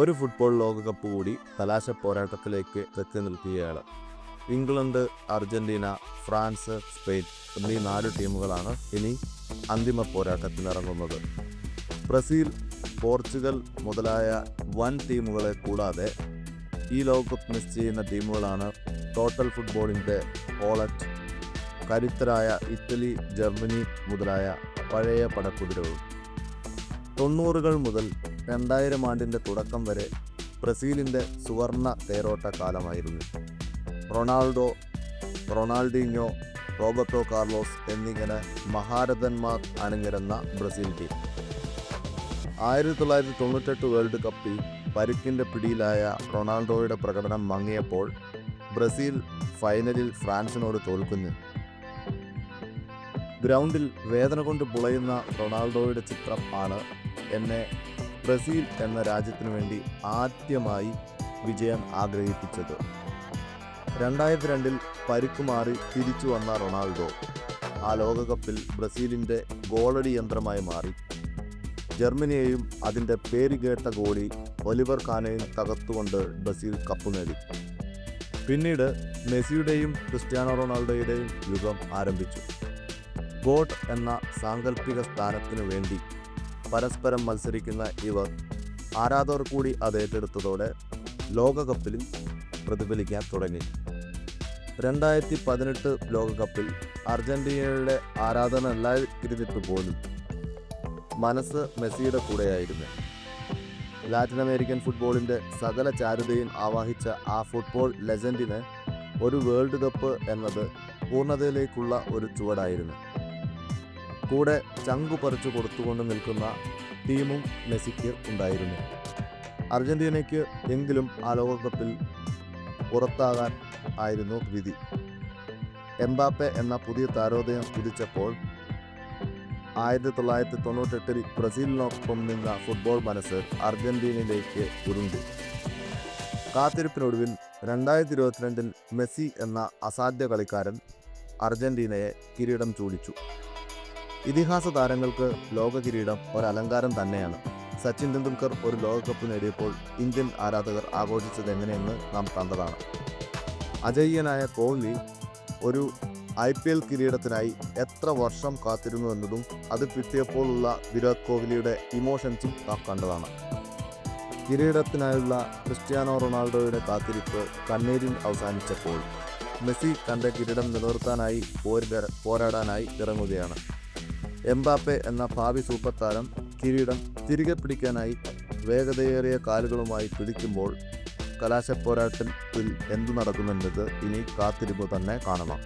ഒരു ഫുട്ബോൾ ലോകകപ്പ് കൂടി കലാശ പോരാട്ടത്തിലേക്ക് എത്തി നിൽക്കുകയാണ്. ഇംഗ്ലണ്ട്, അർജന്റീന, ഫ്രാൻസ്, സ്പെയിൻ എന്നീ 4 ടീമുകളാണ് ഇനി അന്തിമ പോരാട്ടത്തിനിറങ്ങുന്നത്. ബ്രസീൽ, പോർച്ചുഗൽ മുതലായ വൻ ടീമുകളെ കൂടാതെ ഈ ലോകകപ്പ് മിസ് ചെയ്യുന്ന ടീമുകളാണ് ടോട്ടൽ ഫുട്ബോളിൻ്റെ പോളണ്ട്, കരുത്തരായ ഇറ്റലി, ജർമ്മനി മുതലായ പഴയ പടക്കുതിരകൾ. 90കൾ മുതൽ 2000 ആണ്ടിൻ്റെ തുടക്കം വരെ ബ്രസീലിൻ്റെ സുവർണ തേരോട്ട കാലമായിരുന്നു. റൊണാൾഡോ, റൊണാൾഡീഞ്ഞോ, റോബർട്ടോ കാർലോസ് എന്നിങ്ങനെ മഹാരഥന്മാർ അണിനിരന്ന ബ്രസീൽ ടീം 1998 വേൾഡ് കപ്പിൽ പരിക്കിൻ്റെ പിടിയിലായ റൊണാൾഡോയുടെ പ്രകടനം മങ്ങിയപ്പോൾ ബ്രസീൽ ഫൈനലിൽ ഫ്രാൻസിനോട് തോൽക്കുന്നു. ഗ്രൗണ്ടിൽ വേദന കൊണ്ട് പുളയുന്ന റൊണാൾഡോയുടെ ചിത്രം ആണ് എന്നെ ബ്രസീൽ എന്ന രാജ്യത്തിനു വേണ്ടി ആദ്യമായി വിജയം ആഗ്രഹിപ്പിച്ചത്. 2002 പരിക്കുമാറി തിരിച്ചു വന്ന റൊണാൾഡോ ആ ലോകകപ്പിൽ ബ്രസീലിൻ്റെ ഗോളടി യന്ത്രമായി മാറി. ജർമ്മനിയെയും അതിൻ്റെ പേരുകേട്ട ഗോളി ഒലിവർ കാനെയും തകർത്തുകൊണ്ട് ബ്രസീൽ കപ്പ് നേടി. പിന്നീട് മെസ്സിയുടെയും ക്രിസ്ത്യാനോ റൊണാൾഡോയുടെയും യുഗം ആരംഭിച്ചു. ഗോഡ് എന്ന സാങ്കല്പിക സ്ഥാനത്തിനു വേണ്ടി പരസ്പരം മത്സരിക്കുന്ന ഇവർ ആരാധകർ കൂടി അത് ഏറ്റെടുത്തതോടെ ലോകകപ്പിലും പ്രതിഫലിക്കാൻ തുടങ്ങി. 2018 ലോകകപ്പിൽ അർജന്റീനയുടെ ആരാധന അല്ലാതിരുന്നിട്ട് പോലും മനസ്സ് മെസ്സിയുടെ കൂടെയായിരുന്നു. ലാറ്റിൻ അമേരിക്കൻ ഫുട്ബോളിൻ്റെ സകല ചാരുതയും ആവാഹിച്ച ആ ഫുട്ബോൾ ലെജൻഡിന് ഒരു വേൾഡ് കപ്പ് എന്നത് പൂർണ്ണതയിലേക്കുള്ള ഒരു ചുവടായിരുന്നു. കൂടെ ചങ്കു പറിച്ചു കൊടുത്തുകൊണ്ട് നിൽക്കുന്ന ടീമും മെസ്സിക്ക് ഉണ്ടായിരുന്നു. അർജന്റീനയ്ക്ക് എങ്കിലും ആ ലോകകപ്പിൽ പുറത്താകാൻ ആയിരുന്നു വിധി. എംബാപ്പെ എന്ന പുതിയ താരോദയം ഉദിച്ചപ്പോൾ 1998 ബ്രസീലിനൊപ്പം നിന്ന ഫുട്ബോൾ മനസ്സ് അർജന്റീനയിലേക്ക് ഉരുണ്ടു. കാത്തിരിപ്പിനൊടുവിൽ 2022 മെസ്സി എന്ന അസാധ്യ കളിക്കാരൻ അർജന്റീനയെ കിരീടം ചൂടിച്ചു. ഇതിഹാസ താരങ്ങൾക്ക് ലോക കിരീടം ഒരലങ്കാരം തന്നെയാണ്. സച്ചിൻ തെണ്ടുൽക്കർ ഒരു ലോകകപ്പ് നേടിയപ്പോൾ ഇന്ത്യൻ ആരാധകർ ആഘോഷിച്ചത് എങ്ങനെയെന്ന് നാം കണ്ടതാണ്. അജയ്യനായ കോഹ്ലി ഒരു IPL കിരീടത്തിനായി എത്ര വർഷം കാത്തിരുന്നു എന്നതും അത് കിട്ടിയപ്പോഴുള്ള വിരാട് കോഹ്ലിയുടെ ഇമോഷൻസും നാം കണ്ടതാണ്. കിരീടത്തിനായുള്ള ക്രിസ്ത്യാനോ റൊണാൾഡോയുടെ കാത്തിരിപ്പ് കണ്ണീരിൽ അവസാനിച്ചപ്പോൾ മെസ്സി തൻ്റെ കിരീടം നിലനിർത്താനായി പോരാടാനായി ഇറങ്ങുകയാണ്. എംബാപ്പെ എന്ന ഭാവി സൂപ്പർ താരം കിരീടം തിരികെ പിടിക്കാനായി വേഗതയേറിയ കാലുകളുമായി പിടിക്കുമ്പോൾ കലാശപ്പോരാട്ടത്തിൽ എന്തു നടക്കുമെന്നത് ഇനി കാത്തിരിപ്പ് തന്നെ കാണണം.